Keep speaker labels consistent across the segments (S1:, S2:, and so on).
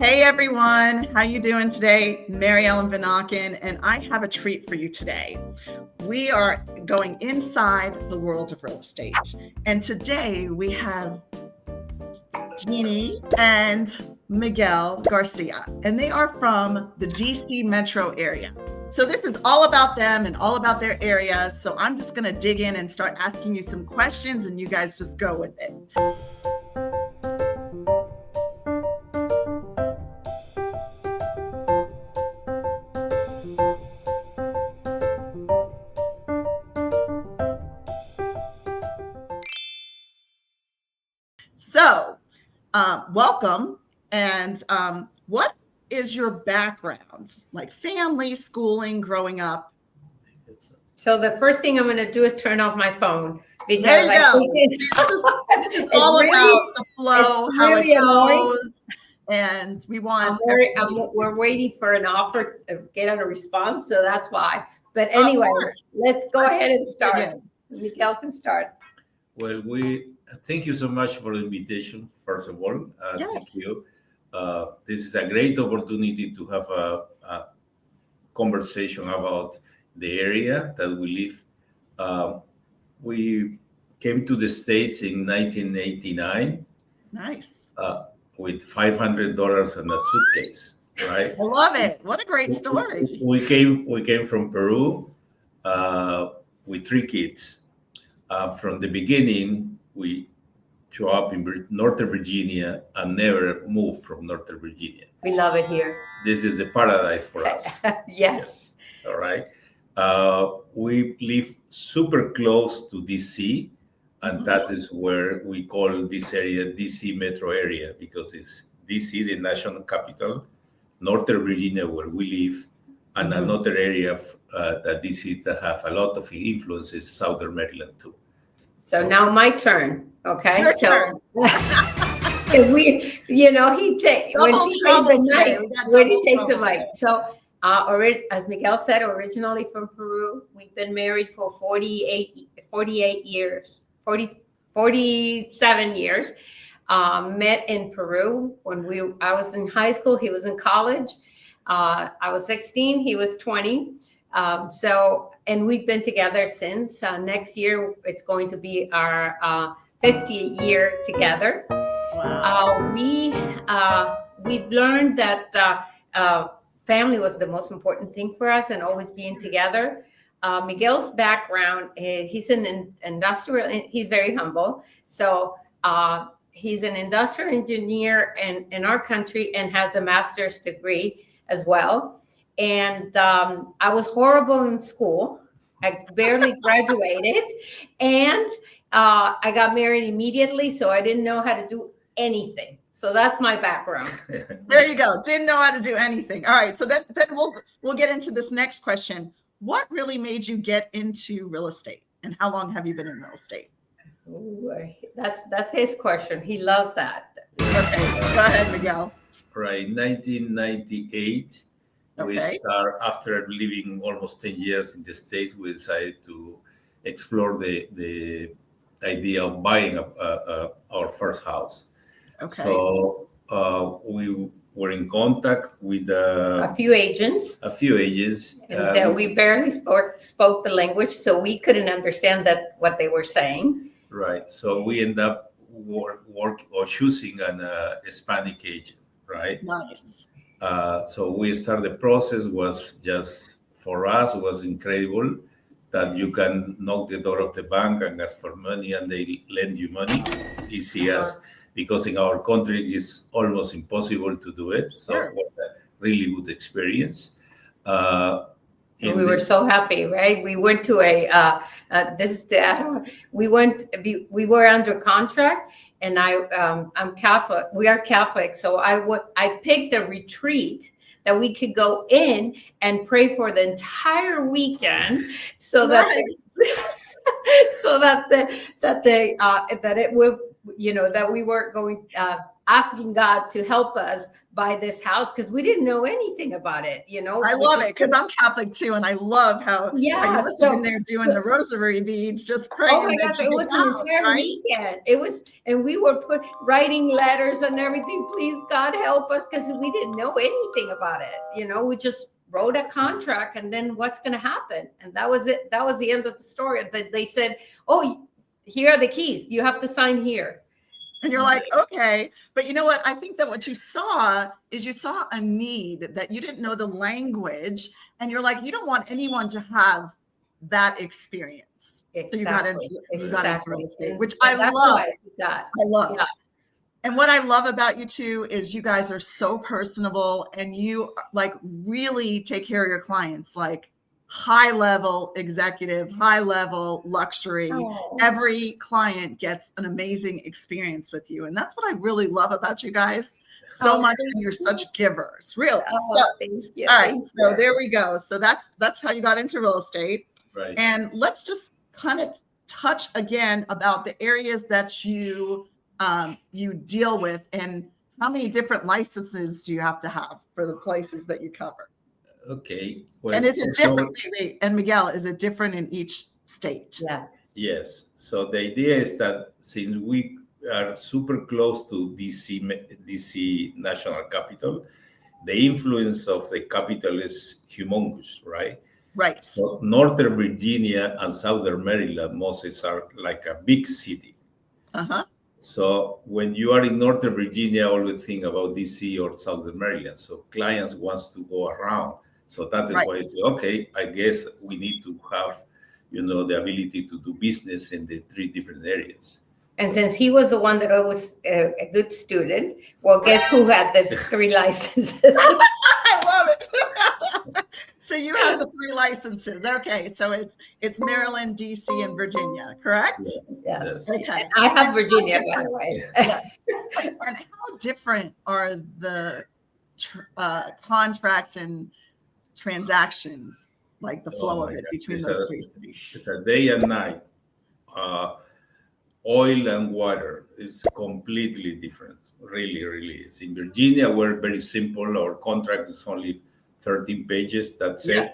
S1: Hey everyone, how you doing today? Mary Ellen Vanaken, and I have a treat for you today. We are going inside the world of real estate, and today we have Jeannine and Miguel Garcia, and they are from the DC metro area. So this is all about them and all about their area. So I'm just going to dig in and start asking you some questions, and you guys just go with it. So, welcome. And what is your background? Like family, schooling, growing up?
S2: So the first thing I'm going to do is turn off my phone.
S1: Because there you go. This is all really, about the flow, how really it goes. And we want...
S2: we're waiting for an offer to get on a response, so that's why. But anyway, let's go ahead and start. Miguel can start.
S3: Well, thank you so much for the invitation, first of all.
S1: Yes.
S3: Thank you. This is a great opportunity to have a conversation about the area that we live. We came to the States in 1989.
S1: Nice.
S3: With $500 and a suitcase, right?
S1: I love it. What a great story.
S3: We came from Peru with 3 kids. From the beginning, we show up in Northern Virginia and never moved from Northern Virginia.
S2: We love it here.
S3: This is the paradise for us.
S2: Yes.
S3: All right. We live super close to DC, and that is where we call this area DC metro area, because it's DC, the national capital, Northern Virginia, where we live, and another area that DC that have a lot of influences, Southern Maryland too.
S2: So now my turn, okay?
S1: Your turn.
S2: He takes the mic. So, as Miguel said, originally from Peru, we've been married for 47 years. Met in Peru when I was in high school, he was in college. I was 16, he was 20. And we've been together since. Next year, it's going to be our 50th year together.
S1: Wow.
S2: We've learned that family was the most important thing for us, and always being together. Miguel's background, he's an industrial, he's very humble. So he's an industrial engineer in our country and has a master's degree as well. And I was horrible in school. I barely graduated, and I got married immediately, so I didn't know how to do anything. So that's my background.
S1: There you go. Didn't know how to do anything. All right. So then we'll get into this next question. What really made you get into real estate, and how long have you been in real estate?
S2: Ooh, that's his question. He loves that.
S1: Okay. Go ahead, Miguel.
S3: Right. 1998.
S1: Okay.
S3: We start, after living almost 10 years in the States, we decided to explore the idea of buying our first house.
S1: Okay.
S3: So we were in contact with
S2: a few agents.
S3: And
S2: we barely spoke the language, so we couldn't understand what they were saying.
S3: Right. So we end up choosing a Hispanic agent, right?
S1: Nice.
S3: So we started the process. Was just, for us, was incredible that you can knock the door of the bank and ask for money, and they lend you money easy as, because in our country it's almost impossible to do it. So
S1: Sure.
S3: It was a really good experience.
S2: We were so happy, right? We went to we were under contract, and I'm Catholic. We are Catholic, so I picked a retreat that we could go in and pray for the entire weekend, so that we weren't going. asking God to help us buy this house because we didn't know anything about it,
S1: I love it because I'm Catholic too, and I love how you
S2: Yeah,
S1: were sitting there doing the rosary beads, just
S2: oh
S1: praying
S2: my
S1: that
S2: gosh,
S1: you
S2: it
S1: get
S2: was
S1: the
S2: an
S1: house,
S2: entire
S1: right?
S2: weekend. It was, and we were writing letters and everything. Please, God, help us, because we didn't know anything about it. We just wrote a contract, and then what's going to happen? And that was it. That was the end of the story. And they said, "Oh, here are the keys. You have to sign here."
S1: And you're like, okay. But you know what? I think that what you saw is you saw a need that you didn't know the language. And you're like, you don't want anyone to have that experience.
S2: Exactly.
S1: So you got into real estate, which
S2: and
S1: I love.
S2: I
S1: love.
S2: Yeah.
S1: And what I love about you two is you guys are so personable and you like really take care of your clients, like high level executive, high level luxury.
S2: Oh.
S1: Every client gets an amazing experience with you. And that's what I really love about you guys so much. And you're such givers, really.
S2: Oh, thank you.
S1: All right. So there we go. So that's how you got into real estate.
S3: Right.
S1: And let's just kind of touch again about the areas that you deal with and how many different licenses do you have to have for the places that you cover?
S3: Okay. Well,
S1: and is it different? Wait, and Miguel, is it different in each state?
S2: Yeah.
S3: Yes. So the idea is that since we are super close to DC national capital, the influence of the capital is humongous, right?
S1: Right.
S3: So Northern Virginia and Southern Maryland, Moses, are like a big city.
S1: Uh-huh.
S3: So when you are in Northern Virginia, always think about DC or Southern Maryland. So clients wants to go around. So that is why I say, okay, I guess we need to have, the ability to do business in the 3 different areas.
S2: And since he was the one that was a good student, well, guess who had this 3 licenses?
S1: I love it. So you have the 3 licenses. Okay, so it's Maryland, DC, and Virginia, correct?
S2: Yes.
S1: Okay.
S2: And I have Virginia, by the way.
S1: Yes. And how different are the contracts and transactions, like the flow of it between those 3 cities?
S3: It's a day and night. Oil and water is completely different. Really, really is. In Virginia, we're very simple. Our contract is only 13 pages. That's it.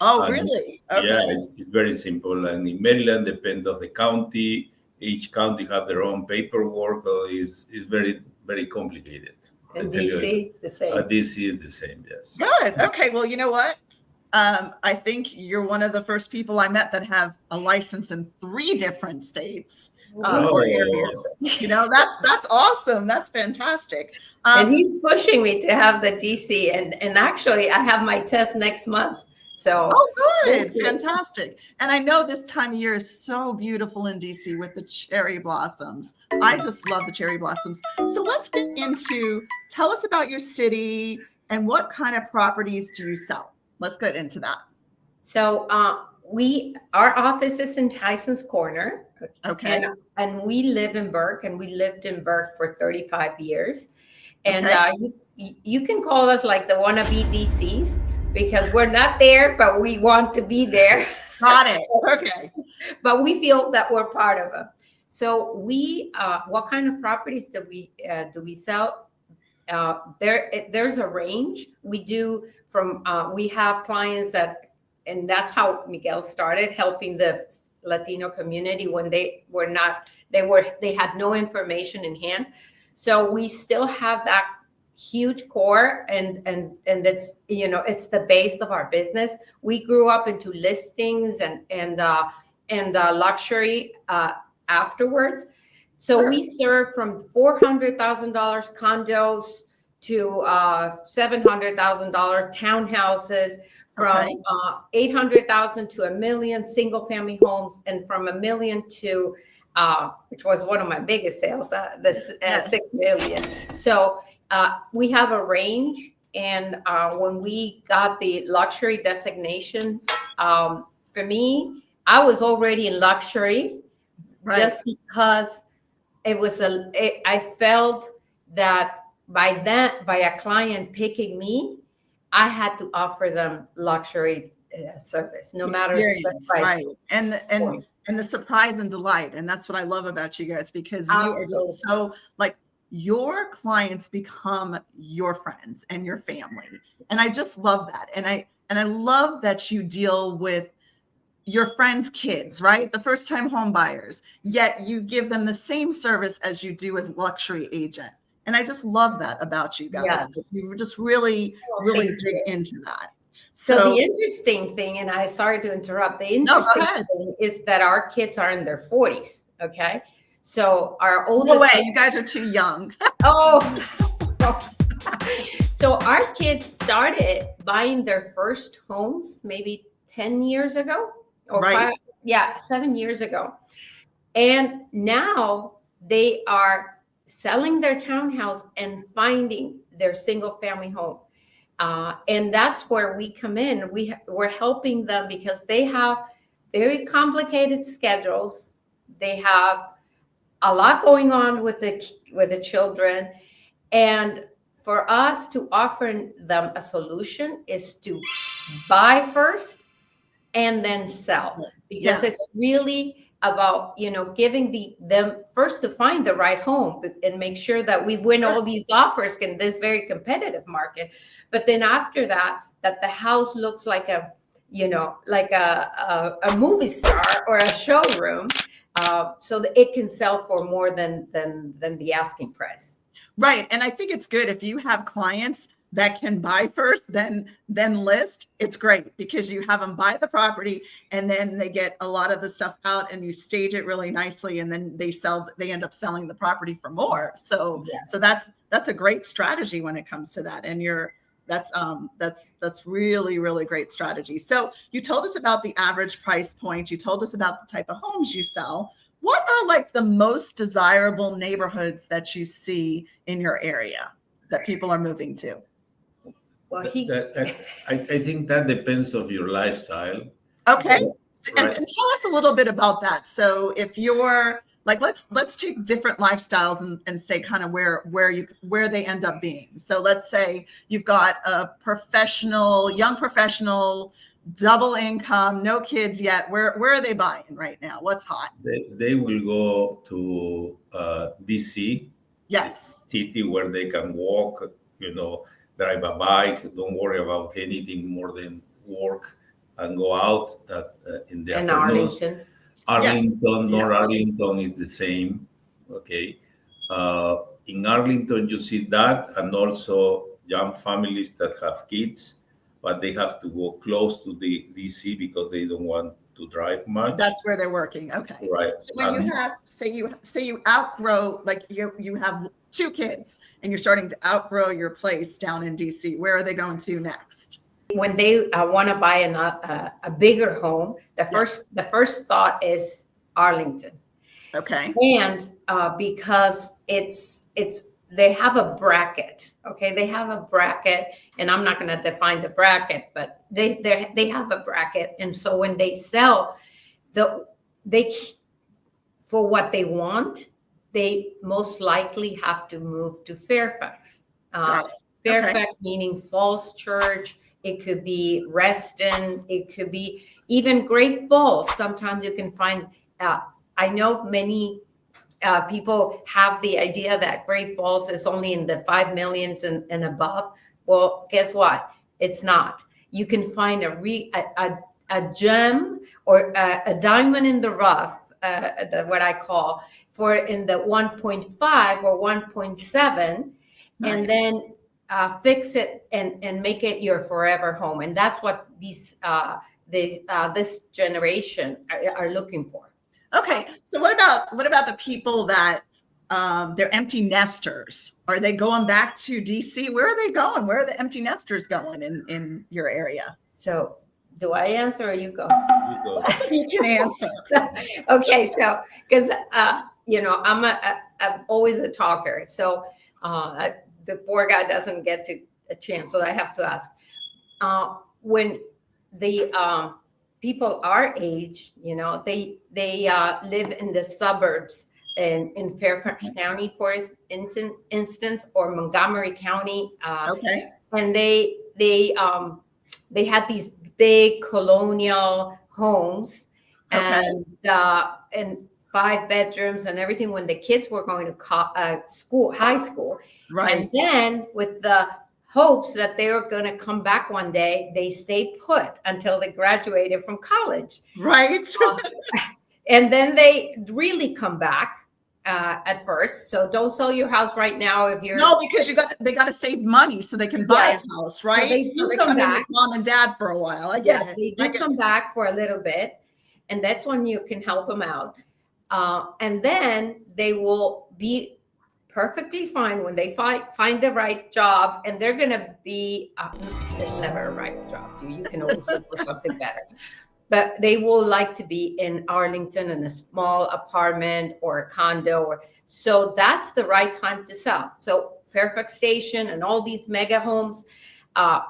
S1: Oh, and really? Okay.
S3: Yeah, it's very simple. And in Maryland, depends on the county. Each county have their own paperwork. It's very, very complicated.
S2: And DC, the same.
S3: DC is the same, yes.
S1: Good. Okay. Well, you know what? I think you're one of the first people I met that have a license in 3 different states. Or areas. That's awesome. That's fantastic.
S2: And he's pushing me to have the DC, and actually I have my test next month. So
S1: good, fantastic. And I know this time of year is so beautiful in DC with the cherry blossoms. I just love the cherry blossoms. So let's get into, tell us about your city and what kind of properties do you sell? Let's get into that.
S2: So our office is in Tyson's Corner.
S1: Okay.
S2: And we live in Burke, and we lived in Burke for 35 years. And you can call us like the wannabe DCs because we're not there, but we want to be there.
S1: Got it. Okay.
S2: But we feel that we're part of them. So what kind of properties do we sell? There's a range. We do we have clients and that's how Miguel started helping the Latino community when they had no information in hand. So we still have that huge core and it's it's the base of our business. We grew up into listings and luxury afterwards. So we serve from $400,000 condos to $700,000 townhouses, from $800,000 to $1 million single family homes, and from $1 million to which was one of my biggest sales, $6 million. So we have a range, and when we got the luxury designation, for me, I was already in luxury, just because it was I felt that by a client picking me, I had to offer them luxury service, no matter the price.
S1: Right. And the surprise and delight. And that's what I love about you guys, because you are just so like, your clients become your friends and your family. And I just love that. And I love that you deal with your friends' kids, right? The first time home buyers, yet you give them the same service as you do as luxury agent. And I just love that about you guys.
S2: Yes.
S1: You just really,
S2: Well,
S1: really
S2: thank
S1: dig
S2: you.
S1: into that.
S2: So the interesting thing, and I'm sorry to interrupt, the
S1: No, go
S2: interesting
S1: ahead.
S2: thing is that our kids are in their 40s. Okay. So our
S1: No
S2: oldest
S1: way,
S2: son-
S1: you guys are too young.
S2: oh, so our kids started buying their first homes maybe 10 years ago or
S1: Right.
S2: 7 years ago. And now they are selling their townhouse and finding their single family home. And that's where we come in. We're helping them because they have very complicated schedules. They have a lot going on with the children. And for us to offer them a solution is to buy first and then sell, because
S1: Yeah.
S2: it's really about giving them first to find the right home and make sure that we win all these offers in this very competitive market, but then after that the house looks like a movie star or a showroom, so that it can sell for more than the asking price.
S1: Right. And I think it's good if you have clients that can buy first, then list. It's great because you have them buy the property and then they get a lot of the stuff out and you stage it really nicely and then they end up selling the property for more. So that's a great strategy when it comes to that. And that's really, really great strategy. So you told us about the average price point. You told us about the type of homes you sell. What are like the most desirable neighborhoods that you see in your area that people are moving to?
S2: Well,
S3: I think that depends of your lifestyle.
S1: Okay.
S3: Right.
S1: And tell us a little bit about that. So if you're like, let's take different lifestyles and say kind of where they end up being. So let's say you've got a young professional, double income, no kids yet. Where are they buying right now? What's hot?
S3: They will go to DC.
S1: Yes.
S3: City where they can walk, drive a bike, don't worry about anything more than work and go out in the afternoons. Arlington,
S1: Yes.
S3: North Arlington is the same. Okay. In Arlington, you see that, and also young families that have kids, but they have to go close to the DC because they don't want to drive much.
S1: That's where they're working. Okay.
S3: Right.
S1: So when you have, say you outgrow, like you have 2 kids and you're starting to outgrow your place down in DC, where are they going to next?
S2: When they want to buy a bigger home, the first thought is Arlington.
S1: Okay.
S2: And because they have a bracket. Okay, they have a bracket, and I'm not going to define the bracket, but they have a bracket, and so when they sell, they for what they want, they most likely have to move to Fairfax. Fairfax meaning Falls Church. It could be Reston. It could be even Great Falls. Sometimes you can find. I know many people have the idea that Great Falls is only in the 5 millions and above. Well, guess what? It's not. You can find a gem or a diamond in the rough, what I call, for in the 1.5 or 1.7,
S1: Nice.
S2: and then fix it and make it your forever home. And that's what this generation are looking for.
S1: Okay. So what about the people that they're empty nesters? Are they going back to DC? Where are they going? Where are the empty nesters going in your area?
S2: So do I answer or you go?
S3: You go.
S1: You can answer.
S2: Okay. So, because, I'm always a talker. So the poor guy doesn't get a chance. So I have to ask. When the people our age, they live in the suburbs in Fairfax County, for instance, or Montgomery County.
S1: Okay.
S2: And they had these big colonial homes,
S1: Okay.
S2: and 5 bedrooms and everything when the kids were going to school, high school.
S1: Right.
S2: And then with the hopes that they were going to come back one day, they stayed put until they graduated from college.
S1: Right.
S2: And then they really come back at first. So don't sell your house right now if you're
S1: because they got to save money so they can buy a house, right?
S2: So they come
S1: in
S2: back
S1: with mom and dad for a while. I get it.
S2: They do come back for a little bit, and that's when you can help them out. And then they will be perfectly fine when they find the right job, and they're going to be there's never a right job. You can always look for something better. But they will like to be in Arlington in a small apartment or a condo. So that's the right time to sell. So Fairfax Station and all these mega homes,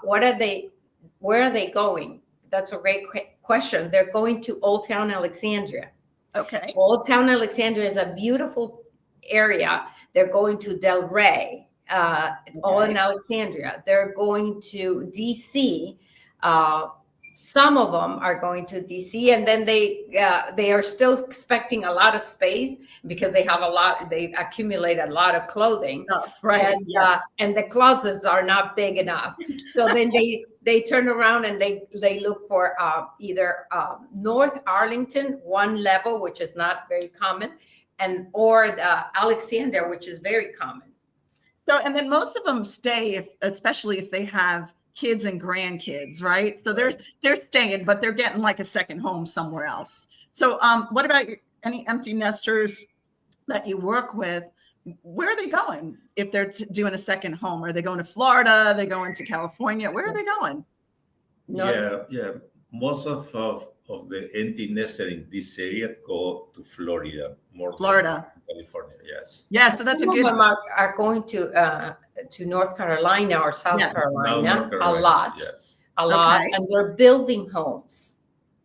S2: where are they going? That's a great question. They're going to Old Town Alexandria.
S1: Okay.
S2: Old Town Alexandria is a beautiful area. They're going to Del Rey, all in Alexandria. They're going to DC. Some of them are going to DC, and then they are still expecting a lot of space because they accumulate a lot of clothing,
S1: right?
S2: And the closets are not big enough. So then they turn around and they look for either North Arlington, one level, which is not very common, or the Alexandria, which is very common.
S1: So, and then most of them stay, especially if they have kids and grandkids, right? So they're staying, but they're getting like a second home somewhere else. So what about any empty nesters that you work with? Where are they going if they're doing a second home? Are they going to Florida? Are they going to California? Where are they going?
S3: Yeah. Most of the empty nesters in this area go to Florida, more
S1: Florida,
S3: than California. Yes.
S1: Yeah, so that's
S2: Some
S1: a good.
S2: of them are going to North Carolina or South Carolina a lot, and they're building homes.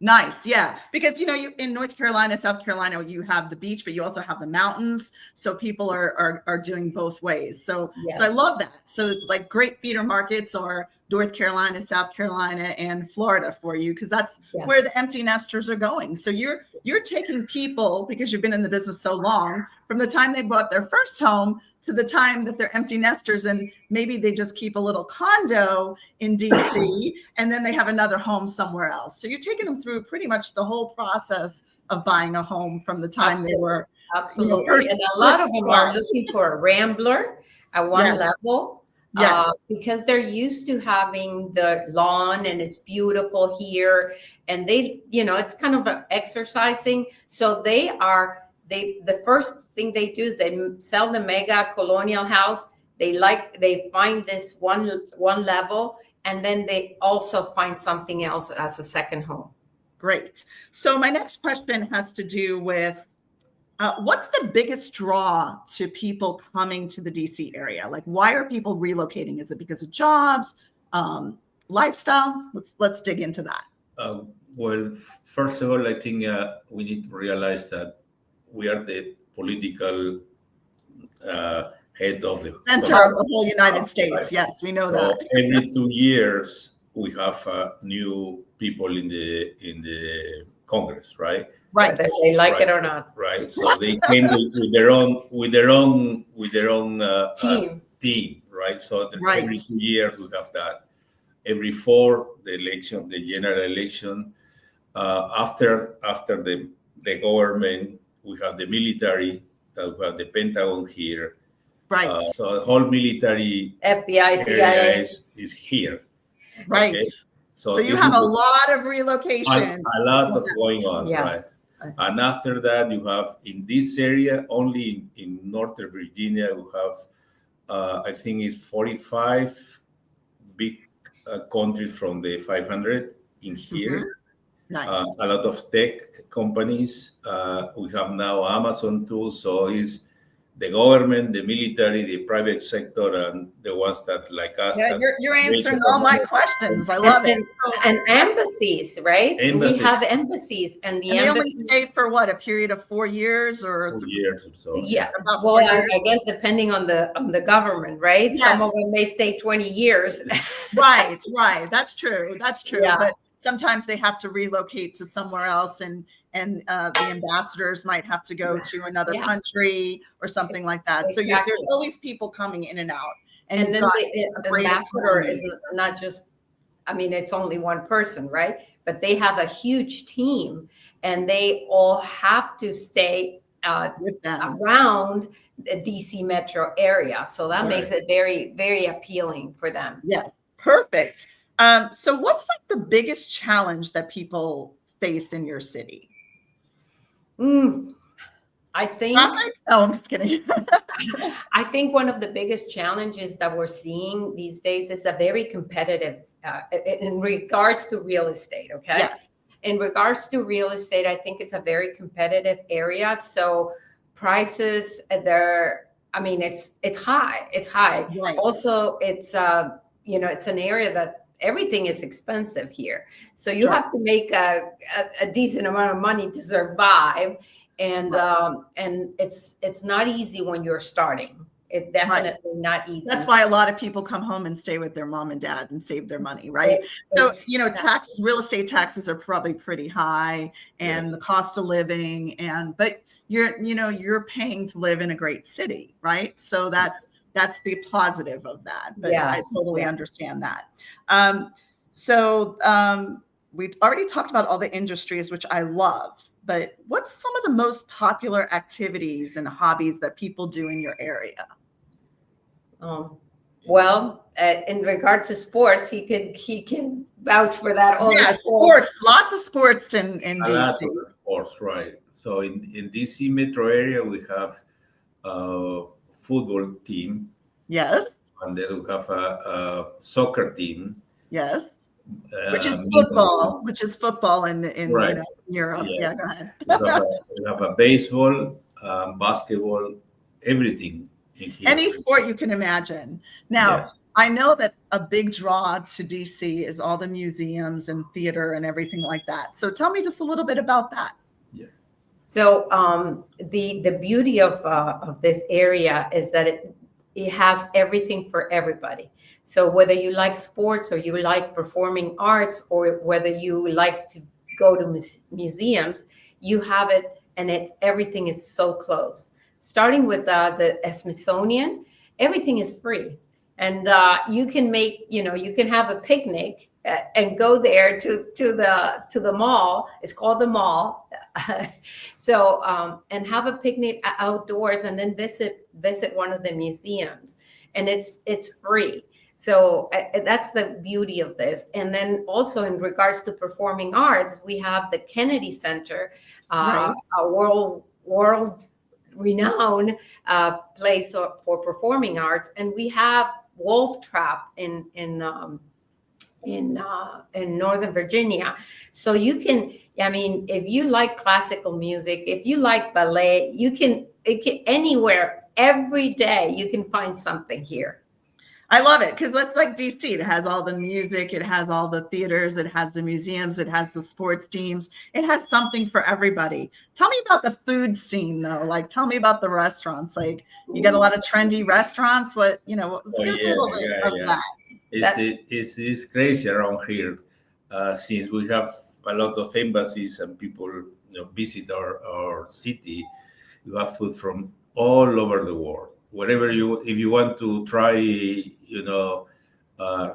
S1: Nice, yeah, because you in North Carolina, South Carolina, you have the beach, but you also have the mountains, so people are doing both ways. So I love that. So like great feeder markets are North Carolina, South Carolina, and Florida for you, because that's where the empty nesters are going. So you're taking people, because you've been in the business so long, from the time they bought their first home to the time that they're empty nesters, and maybe they just keep a little condo in DC and then they have another home somewhere else. So you're taking them through pretty much the whole process of buying a home from the time they were.
S2: Absolutely. And a lot of them are looking for a rambler at one level. Because they're used to having the lawn and it's beautiful here. And it's kind of exercising. So the first thing they do is they sell the mega colonial house. They find this one level, and then they also find something else as a second home.
S1: Great. So my next question has to do with what's the biggest draw to people coming to the DC area? Like, why are people relocating? Is it because of jobs, lifestyle? Let's dig into that.
S3: Well, first of all, I think we need to realize that we are the political head of the
S1: center of the whole United States. Right. Yes, we know that.
S3: Every 2 years we have new people in the Congress, right?
S2: Right. Whether they like it or not.
S3: Right. So they came with their own team, right? So every 2 years we have that. Every 4, the general election. After the government, we have the military, we have the Penthouse here.
S1: Right.
S3: So the whole military
S2: FBI, CIA
S3: is here.
S1: Right. Okay? So you have a lot of relocation.
S3: A lot of going on, right? And after that, you have in this area, only in Northern Virginia, we have, I think it's 45 big countries from the 500 in here.
S1: Mm-hmm. Nice.
S3: A lot of tech companies. We have now Amazon too. So it's the government, the military, the private sector, and the ones that like us.
S1: Yeah, you're answering all my questions. I love it.
S2: And embassies, right?
S3: Embassies.
S2: We have embassies, and
S1: they only stay for what, a period of 4 years or
S3: 4 years or so.
S2: Yeah, well, I guess depending on the government, right? Yes. Some of them may stay 20 years.
S1: Right. That's true.
S2: Yeah.
S1: But sometimes they have to relocate to somewhere else, and and the ambassadors might have to go to another
S2: Yeah.
S1: country or something like that. So
S2: Exactly.
S1: there's always people coming in and out.
S2: And
S1: you've
S2: then
S1: got
S2: the
S1: a great
S2: ambassador is
S1: economy.
S2: not just, I mean, it's only one person, right? But they have a huge team, and they all have to stay
S1: with them.
S2: around the DC metro area. So that
S3: Right.
S2: makes it very, very appealing for them.
S1: Yes, perfect. So what's like the biggest challenge that people face in your city?
S2: I think
S1: Traffic? Oh, I'm just kidding.
S2: I think one of the biggest challenges that we're seeing these days is a very competitive in regards to real estate. Okay.
S1: Yes.
S2: In regards to real estate, I think it's a very competitive area. So prices, I mean, it's high. It's high.
S1: Right.
S2: Also, it's it's an area that everything is expensive here. So you
S1: Sure.
S2: have to make a decent amount of money to survive. And it's not easy when you're starting. It's definitely not easy.
S1: That's why a lot of people come home and stay with their mom and dad and save their money, right? So, taxes, real estate taxes are probably pretty high, and the cost of living, but you're paying to live in a great city, right? So that's the positive of that. But I totally understand that. We've already talked about all the industries, which I love. But what's some of the most popular activities and hobbies that people do in your area?
S2: Well, in regard to sports, he can vouch for that.
S1: Sports, lots of sports in DC.
S3: Lot of sports, right? So in DC metro area, we have a football team.
S1: Yes.
S3: And then we have a soccer team.
S1: Yes. Which is football in
S3: right.
S1: Europe. Yeah, go ahead.
S3: we have a baseball, basketball, everything in here.
S1: Any sport you can imagine. Now, I know that a big draw to DC is all the museums and theater and everything like that. So tell me just a little bit about that.
S3: Yeah.
S2: So the beauty of this area is that it has everything for everybody. So whether you like sports or you like performing arts or whether you like to go to museums, you have it, and everything is so close. Starting with the Smithsonian, everything is free, and you can have a picnic and go there to the mall. It's called the mall. And have a picnic outdoors, and then visit one of the museums, and it's free. So that's the beauty of this. And then also in regards to performing arts, we have the Kennedy Center, a world renowned place for performing arts, and we have Wolf Trap in Northern Virginia. So you can, if you like classical music, if you like ballet, it can anywhere, every day you can find something here.
S1: I love it because that's like DC. It has all the music, it has all the theaters, it has the museums, it has the sports teams. It has something for everybody. Tell me about the food scene, though. Like, tell me about the restaurants. Like, you got a lot of trendy restaurants. Give us a little bit of that.
S3: It's crazy around here, since we have a lot of embassies and people visit our city. You have food from all over the world. Wherever if you want to try,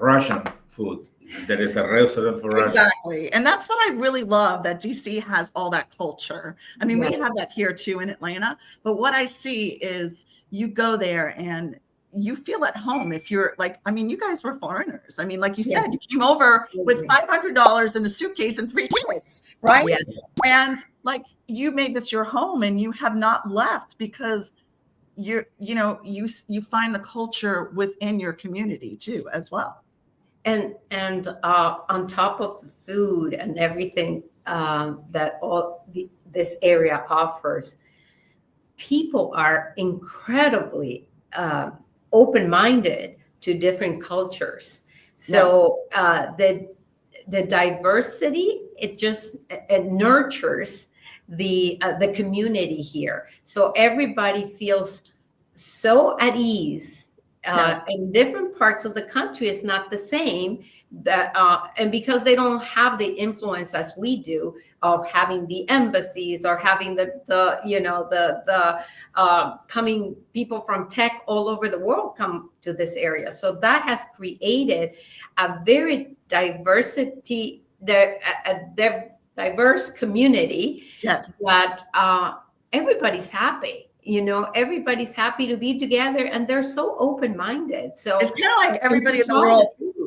S3: Russian food, there is a restaurant for Russian.
S1: Exactly. And that's what I really love, that DC has all that culture. I mean, we have that here too in Atlanta, but what I see is you go there and you feel at home. If you're you guys were foreigners. I mean, like you said, you came over with $500 in a suitcase and 3 kids, right? Yeah. And you made this your home, and you have not left because you find the culture within your community too, as well.
S2: And on top of the food and everything that this area offers, people are incredibly open-minded to different cultures. So the diversity, it nurtures the community here. So everybody feels so at ease
S1: Yes.
S2: In different parts of the country, it's not the same. And because they don't have the influence as we do of having the embassies or having the coming people from tech all over the world come to this area. So that has created a very diverse community.
S1: Yes.
S2: That everybody's happy. Everybody's happy to be together, and they're so open-minded. So
S1: it's kind of like everybody in the world.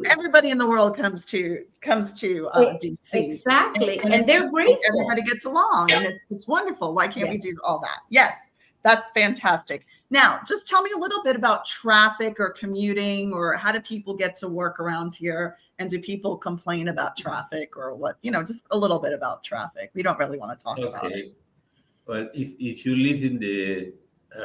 S1: Everybody in the world comes to DC.
S2: Exactly, and they're grateful.
S1: Everybody gets along, and it's wonderful. Why can't we do all that? Yes, that's fantastic. Now, just tell me a little bit about traffic or commuting, or how do people get to work around here? And do people complain about traffic, or what? Just a little bit about traffic. We don't really want to talk about it.
S3: Well, if you live in the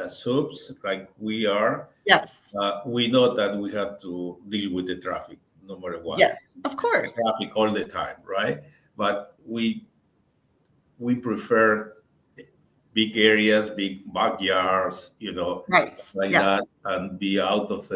S3: suburbs like we are,
S1: yes,
S3: we know that we have to deal with the traffic no matter what.
S1: Yes, of course.
S3: Traffic all the time, right? But we prefer big areas, big backyards,
S1: right,
S3: like that, and be out of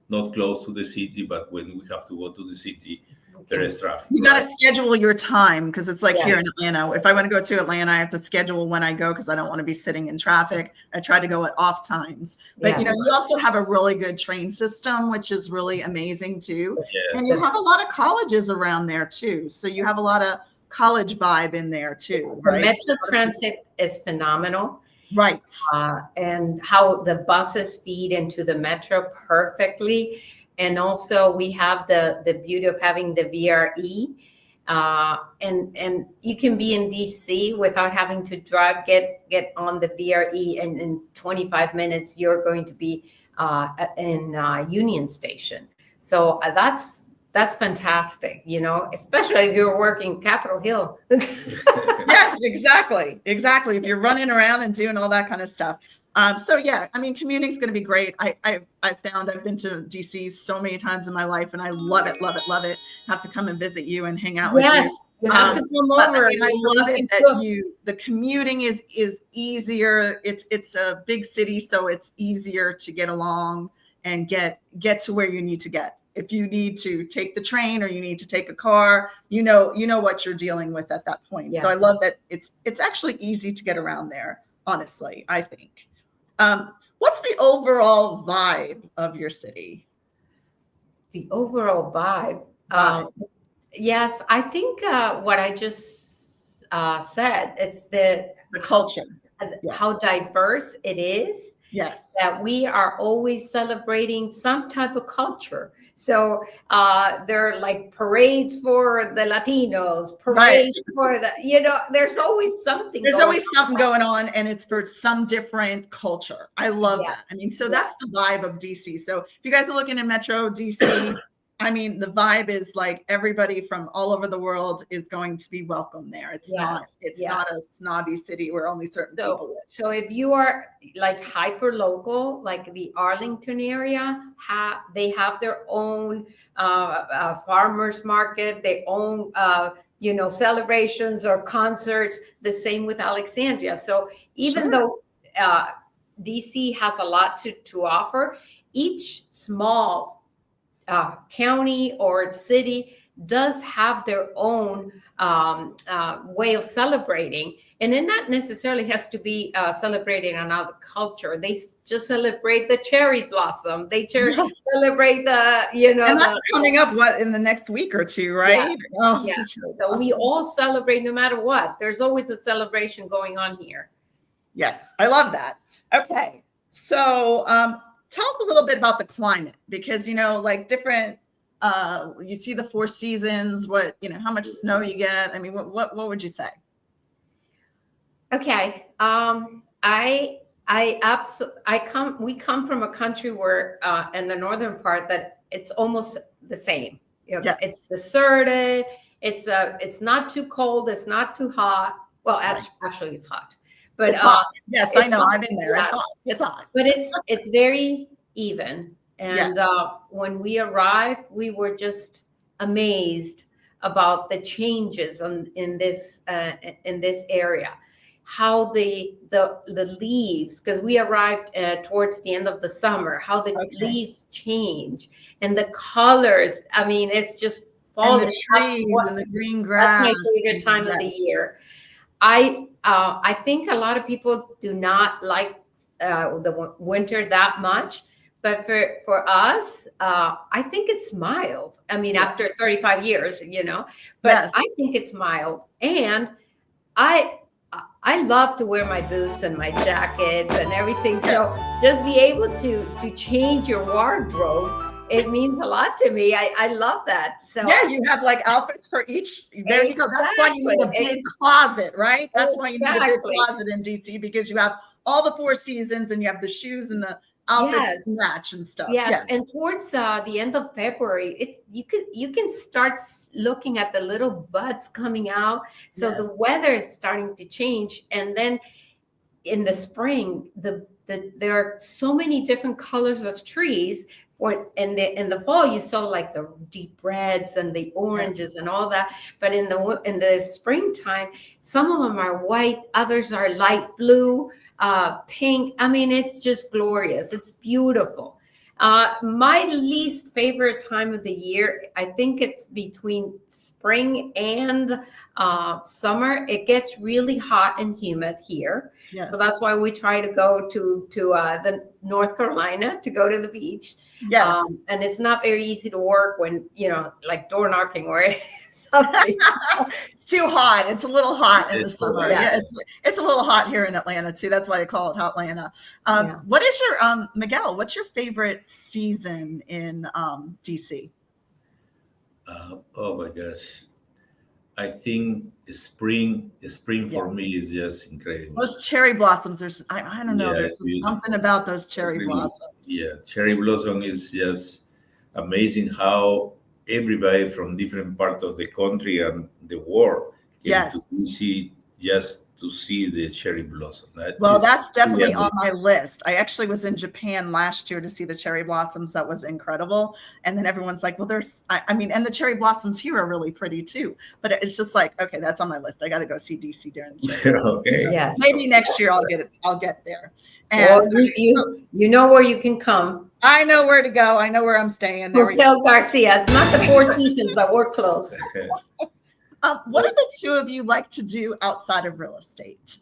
S3: not close to the city, but when we have to go to the city, there is traffic.
S1: You got to schedule your time, because it's like here in Atlanta. If I want to go to Atlanta, I have to schedule when I go, because I don't want to be sitting in traffic. I try to go at off times. But you also have a really good train system, which is really amazing too.
S3: Yes.
S1: And you have a lot of colleges around there too. So you have a lot of college vibe in there too, right?
S2: Metro transit is phenomenal.
S1: Right.
S2: And how the buses feed into the metro perfectly. And also we have the beauty of having the VRE. And you can be in DC without having to drive, get on the VRE, and in 25 minutes, you're going to be in Union Station. So that's fantastic, especially if you're working Capitol Hill.
S1: Yes, exactly. If you're running around and doing all that kind of stuff. So yeah, I mean, commuting's going to be great. I found I've been to DC so many times in my life, and I love it. Have to come and visit you and hang out with you.
S2: Yes, you have to come over.
S1: I love it that the commuting is easier. It's a big city, so it's easier to get along and get to where you need to get. If you need to take the train or you need to take a car, you know what you're dealing with at that point. Yes. So I love that it's actually easy to get around there, honestly, I think. What's the overall vibe of your city?
S2: The overall vibe? Yes, I think what I just said, it's the
S1: culture.
S2: How diverse it is.
S1: Yes.
S2: That we are always celebrating some type of culture. So there are like parades for the Latinos, parades for the, there's always something.
S1: There's always something going on, and it's for some different culture. I love that. I mean, so that's the vibe of DC. So if you guys are looking in Metro DC, I mean, the vibe is like everybody from all over the world is going to be welcome there. It's not a snobby city where only certain people live.
S2: So if you are like hyper local, like the Arlington area, they have their own farmers market, their own celebrations or concerts. The same with Alexandria. So even though DC has a lot to offer, each small county or city does have their own way of celebrating, and it not necessarily has to be celebrating another culture. They just celebrate the cherry blossom. They celebrate the
S1: and that's coming up in the next week or two, right?
S2: So we all celebrate no matter what. There's always a celebration going on here.
S1: Yes, I love that. Okay, so tell us a little bit about the climate, because, like different, you see the 4 seasons, how much snow you get. I mean, what would you say?
S2: Okay. We come from a country where, in the northern part, that it's almost the same. It's deserted. It's not too cold. It's not too hot. Well, actually it's hot. But
S1: it's hot. Yes, I know. I've been there. It's hot. It's hot.
S2: But it's very even. And when we arrived, we were just amazed about the changes in this area. how the leaves, because we arrived towards the end of the summer, how the leaves change and the colors. I mean, it's just fall.
S1: And the trees and the green
S2: That's
S1: grass.
S2: my favorite time of the year. I think a lot of people do not like the winter that much, but for us, I think it's mild. I mean, after 35 years, but I think it's mild, and I love to wear my boots and my jackets and everything. So just be able to change your wardrobe, it means a lot to me. I love that. So
S1: yeah, you have like outfits for each. There you go. That's why you need a big closet, right? That's why you need a big closet in DC, because you have all the 4 seasons and you have the shoes and the outfits to match and stuff.
S2: Yes. And towards the end of February, you can start looking at the little buds coming out. So the weather is starting to change, and then in the spring, there are so many different colors of trees. In the fall, you saw like the deep reds and the oranges and all that. But in the springtime, some of them are white, others are light blue, pink. I mean, it's just glorious. It's beautiful. My least favorite time of the year, I think it's between spring and summer. It gets really hot and humid here. So that's why we try to go to the North Carolina to go to the beach. And it's not very easy to work when, like door knocking or something.
S1: It's too hot. It's a little hot in the summer. Yeah, it's a little hot here in Atlanta too. That's why they call it Hotlanta. What is your Miguel? What's your favorite season in DC?
S3: Oh my gosh, I think spring for me is just incredible.
S1: Those cherry blossoms. I don't know. There's something about those cherry blossoms.
S3: Yeah, cherry blossom is just amazing how everybody from different parts of the country and the world came to DC just to see the cherry blossom.
S1: That's definitely on my list. I actually was in Japan last year to see the cherry blossoms. That was incredible. And then everyone's like, well, and the cherry blossoms here are really pretty too. But it's just like, okay, that's on my list. I got to go see DC during the cherry. Maybe next year I'll get there. And
S2: you know where you can come.
S1: I know where to go. I know where I'm staying.
S2: Hotel Garcia. It's not the 4 Seasons, but we're close.
S1: What do the two of you like to do outside of real estate?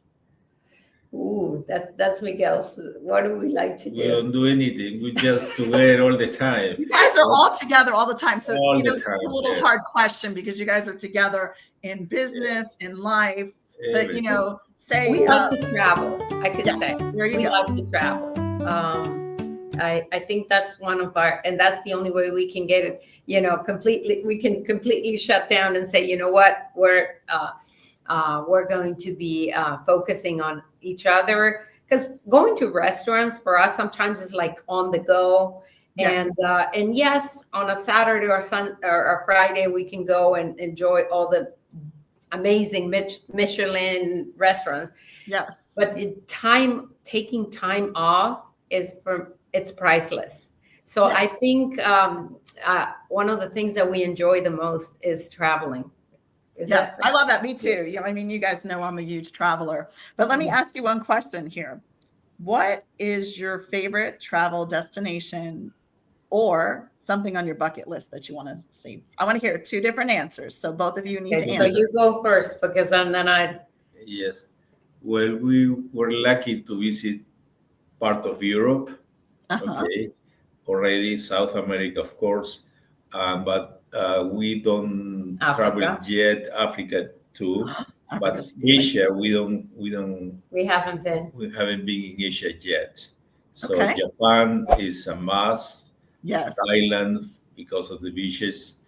S2: Ooh, that's Miguel's. What do we like to do?
S3: We don't do anything. We just together all the time.
S1: You guys are all together all the time. So, this is a little hard question because you guys are together in business, in life. But, say.
S2: We love to travel, I could say.
S1: We
S2: love to travel. I think that's one of and that's the only way we can get it, completely. We can completely shut down and say, you know what, we're going to be focusing on each other, because going to restaurants for us sometimes is like on the go. And yes, on a Saturday or or Friday, we can go and enjoy all the amazing Michelin restaurants.
S1: Yes.
S2: But taking time off it's priceless. So I think one of the things that we enjoy the most is traveling.
S1: I love that. Me too. I mean, you guys know I'm a huge traveler. But let me ask you one question here. What is your favorite travel destination or something on your bucket list that you want to see? I want to hear 2 different answers. So both of you need to answer.
S2: So you go first, because then I...
S3: Yes. Well, we were lucky to visit part of Europe. Okay. Already South America, of course. But we don't travel yet. Africa too. But Asia, we haven't been. We haven't been in Asia yet. So Japan is a must.
S1: Yes.
S3: Thailand, because of the beaches.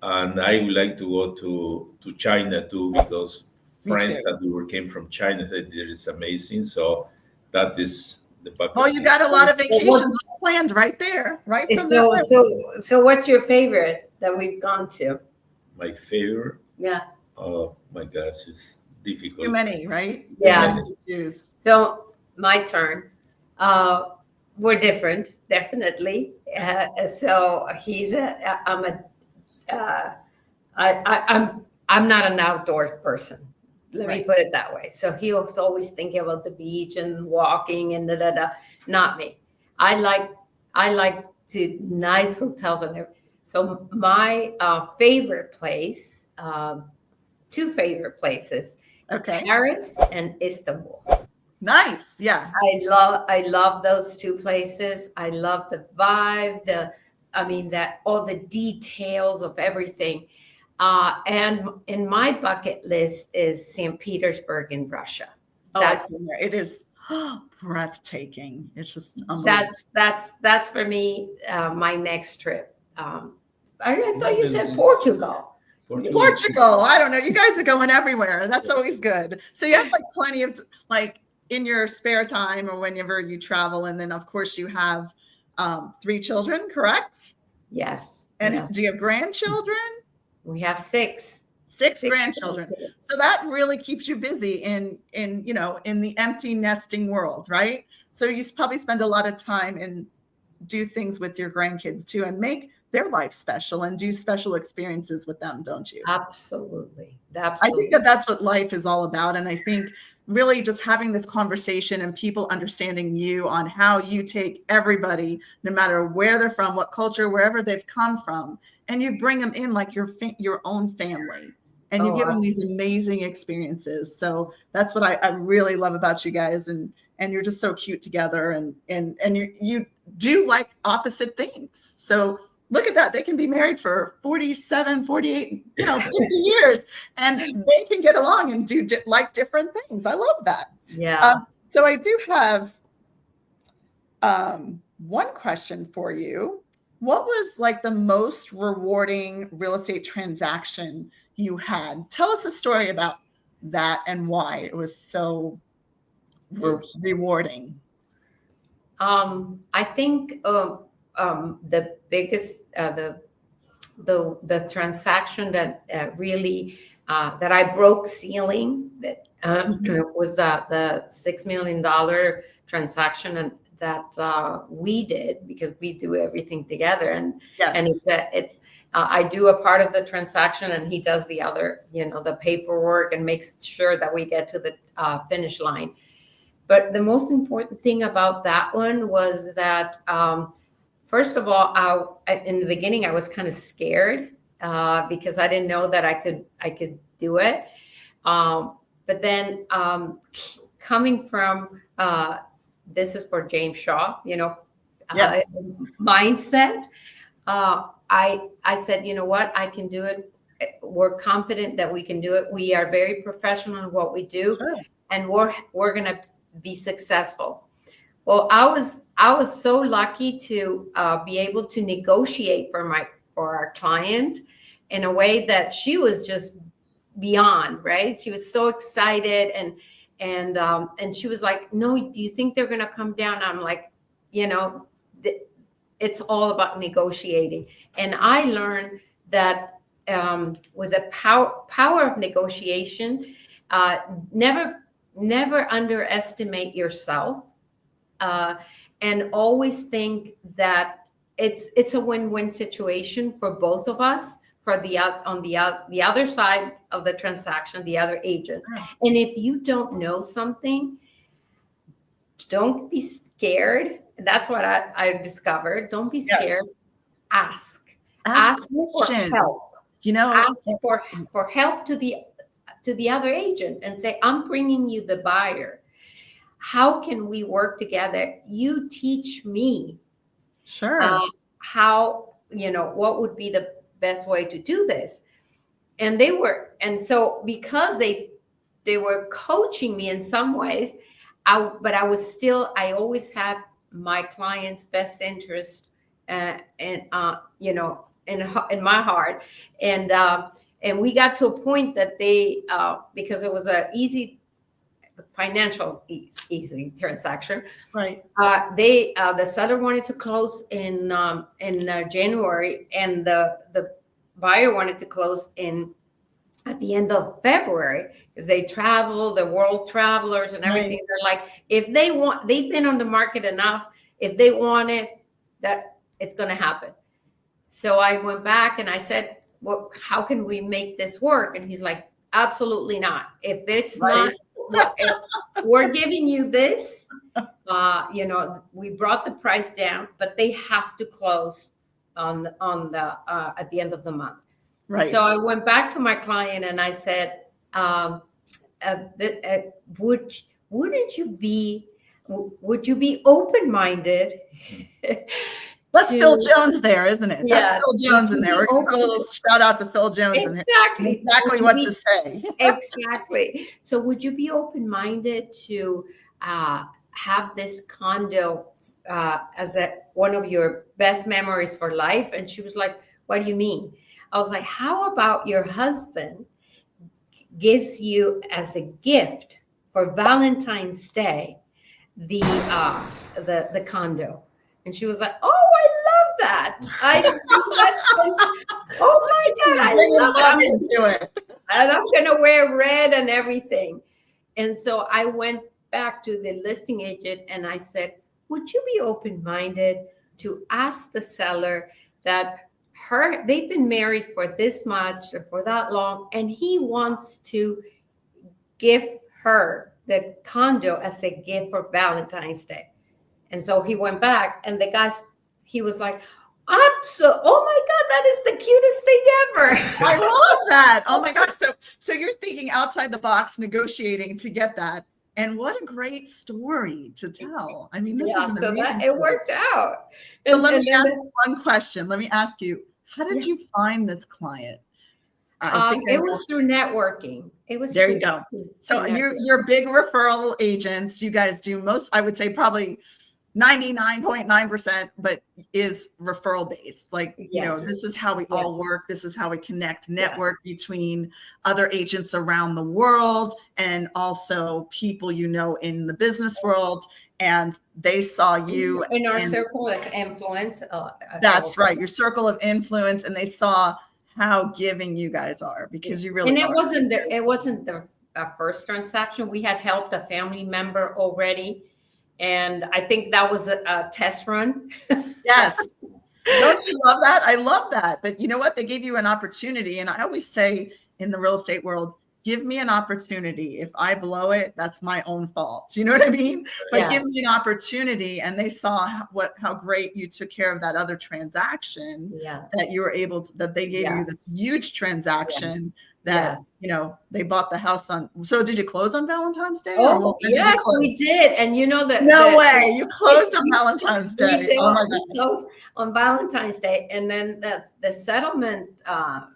S3: And I would like to go to China too, because friends that came from China said it is amazing. So that is the bucket.
S1: Oh, you got a lot of vacations planned right there, right?
S2: So what's your favorite that we've gone to?
S3: My favorite?
S2: Yeah.
S3: Oh my gosh, it's difficult.
S1: Too many, right?
S2: Yeah. So my turn. We're different, definitely. So I'm not an outdoor person. Let me put it that way. So he was always thinking about the beach and walking and Not me. I like to nice hotels and everything. So my favorite place, two favorite places,
S1: Okay.
S2: Paris and Istanbul.
S1: Nice. Yeah.
S2: I love those two places. I love the vibe, that all the details of everything. And in my bucket list is St. Petersburg in Russia.
S1: Oh, it is breathtaking. It's just unbelievable.
S2: That's for me, my next trip. I thought you said Portugal.
S1: Portugal. I don't know. You guys are going everywhere. That's always good. So you have like plenty of like in your spare time or whenever you travel. And then of course you have 3 children, correct?
S2: Yes.
S1: And
S2: yes.
S1: do you have grandchildren?
S2: We have 6.
S1: 6 grandchildren. So that really keeps you busy in the empty nesting world, right? So you probably spend a lot of time and do things with your grandkids too, and make their life special and do special experiences with them, don't you?
S2: Absolutely.
S1: I think that's what life is all about. And I think really just having this conversation and people understanding you on how you take everybody, no matter where they're from, what culture, wherever they've come from, and you bring them in like your own family, and you give them these amazing experiences. So that's what I really love about you guys, and you're just so cute together, and you do like opposite things. So look at that. They can be married for 47, 48, 50 years, and they can get along and do like different things. I love that.
S2: Yeah.
S1: So I do have one question for you. What was like the most rewarding real estate transaction you had? Tell us a story about that and why it was so rewarding.
S2: I think the biggest the transaction that really that I broke ceiling that was the $6 million transaction, and that we did, because we do everything together, and
S1: Yes.
S2: and it's I do a part of the transaction and he does the other, the paperwork, and makes sure that we get to the finish line. But the most important thing about that one was that, first of all, in the beginning, I was kind of scared because I didn't know that I could do it. But then coming from, this is for James Shaw,
S1: Yes.
S2: mindset, I said, you know what, I can do it. We're confident that we can do it. We are very professional in what we do,
S1: Sure.
S2: and we're going to be successful. Well, I was so lucky to be able to negotiate for our client in a way that she was just beyond, right? She was so excited, and she was like, no, do you think they're going to come down? I'm like, it's all about negotiating. And I learned that with the power of negotiation, never underestimate yourself, and always think that it's a win-win situation for both of us, for the other side of the transaction, the other agent. And if you don't know something, don't be scared. That's what I discovered. Don't be scared.
S1: Yes.
S2: Ask for help. Ask for help to the other agent and say, I'm bringing you the buyer. How can we work together? You teach me.
S1: Sure.
S2: How, what would be the best way to do this? And so because they were coaching me in some ways, I always had my client's best interest, in my heart. And we got to a point that they, because it was a easy transaction.
S1: Right.
S2: The seller wanted to close in January, and the buyer wanted to close at the end of February, because they travel, the world travelers and everything. Right. They're like, if they want, they've been on the market enough. If they want it, that it's going to happen. So I went back and I said, well, how can we make this work? And he's like, absolutely not. If it's
S1: Right.
S2: not, if we're giving you this, we brought the price down, but they have to close on the at the end of the month.
S1: Right.
S2: So I went back to my client and I said, would you be open-minded?
S1: That's Phil Jones there, isn't it?
S2: Yes.
S1: That's Phil Jones in there. We're going to put a little shout out to Phil Jones and exactly what to say.
S2: Exactly. So would you be open-minded to have this condo as one of your best memories for life? And she was like, what do you mean? I was like, how about your husband gives you as a gift for Valentine's Day the condo? And she was like, oh, I love that. I think that's oh my God, I love it. And I'm going to wear red and everything. And so I went back to the listing agent and I said, would you be open-minded to ask the seller that they've been married for this much or for that long, and he wants to give her the condo as a gift for Valentine's Day. And so he went back and he was like, oh my God, that is the cutest thing ever.
S1: I love that. Oh my gosh. So you're thinking outside the box, negotiating to get that. And what a great story to tell. I mean, this is an amazing
S2: it worked out.
S1: So let me ask one question. Let me ask you, how did you find this client?
S2: It was through networking.
S1: There you go. So you're big referral agents. You guys do I would say probably 99.9%, but is referral based. Like, this is how we all work. This is how we connect, network between other agents around the world and also people in the business world. And they saw you
S2: in our circle of influence.
S1: That's right, your circle of influence, and they saw how giving you guys are, because you really.
S2: And it wasn't the first transaction. We had helped a family member already. And I think that was a test run.
S1: Yes. Don't you love that? I love that. But you know what? They gave you an opportunity. And I always say in the real estate world, give me an opportunity. If I blow it, that's my own fault. You know what I mean? But give me an opportunity. And they saw how great you took care of that other transaction, that you were able to, that they gave you this huge transaction that, they bought the house on. So did you close on Valentine's Day?
S2: Oh, yes, we did. And
S1: you closed on Valentine's Day.
S2: We closed on Valentine's Day. And then the settlement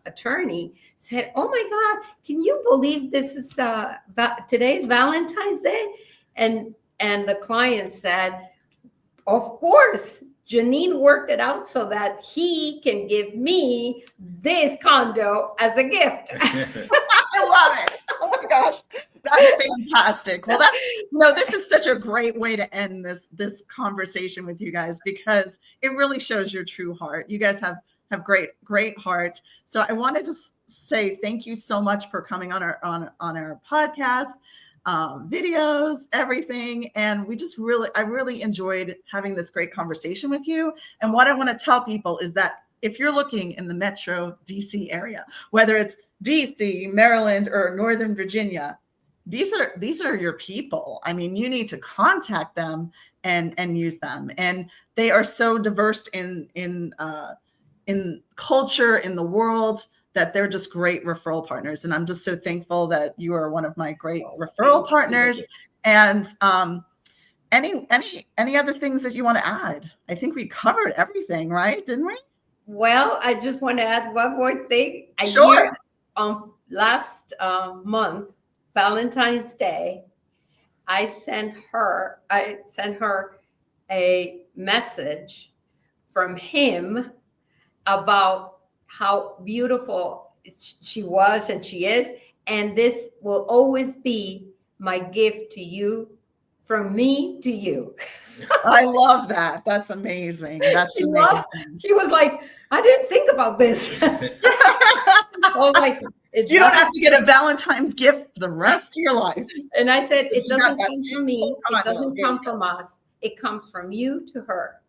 S2: attorney said, oh my God, can you believe this is today's Valentine's Day? And the client said, of course, Jeannine worked it out so that he can give me this condo as a gift.
S1: I love it. Oh my gosh, that's fantastic. Well, this is such a great way to end this conversation with you guys, because it really shows your true heart. You guys have great heart. So I wanted to say thank you so much for coming on our podcast. Videos, everything. And I really enjoyed having this great conversation with you. And what I want to tell people is that if you're looking in the Metro DC area, whether it's DC, Maryland, or Northern Virginia, these are your people. I mean, you need to contact them and use them. And they are so diverse in culture, in the world, that they're just great referral partners. And I'm just so thankful that you are one of my great referral partners. And any other things that you want to add? I think we covered everything, right? Didn't we?
S2: Well, I just want to add one more thing.
S1: Sure.
S2: Last month, Valentine's Day, I sent her a message from him about how beautiful she was and she is. And this will always be my gift to you, from me to you.
S1: I love that. That's amazing.
S2: He was like, I didn't think about this. I was like,
S1: you don't have to get a Valentine's gift the rest of your life.
S2: And I said, it doesn't come from me. It doesn't come from us. It comes from you to her.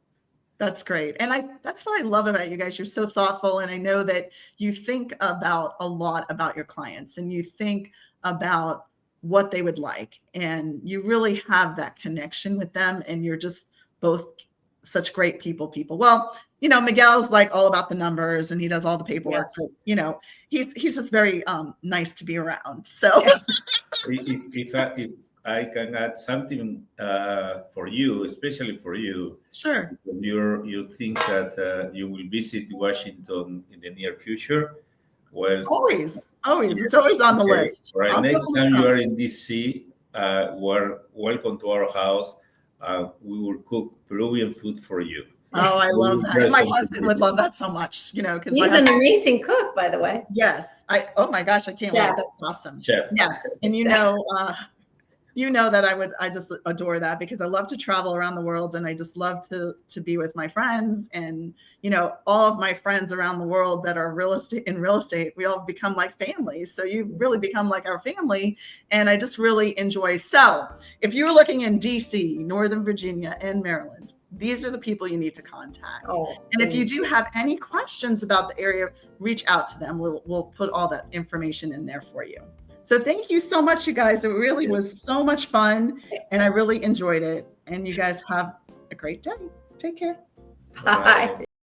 S1: That's great. And that's what I love about you guys. You're so thoughtful. And I know that you think about a lot about your clients and you think about what they would like. And you really have that connection with them. And you're just both such great people. Well, Miguel's like all about the numbers and he does all the paperwork,
S2: Yes.
S1: but he's just very nice to be around. So
S3: If I can add something for you, especially for you,
S1: sure.
S3: you think that you will visit Washington in the near future. Well,
S1: Always. It's always on the list.
S3: Right.
S1: I'll
S3: Next
S1: definitely
S3: time you
S1: come.
S3: are in DC, we're welcome to our house. We will cook Peruvian food for you.
S1: Oh, I love
S3: will
S1: that. And my
S3: present
S1: husband would love that so much, because
S2: He's an amazing cook, by the way.
S1: yes. Oh my gosh, I can't wait. That's awesome.
S3: Chef.
S1: Yes. And that I just adore that because I love to travel around the world and I just love to be with my friends and, all of my friends around the world that are in real estate, we all become like family. So you really become like our family. And I just really enjoy. So if you're looking in DC, Northern Virginia and Maryland, these are the people you need to contact. And if you do have any questions about the area, reach out to them. We'll put all that information in there for you. So thank you so much, you guys. It really was so much fun and I really enjoyed it. And you guys have a great day. Take care.
S2: Bye.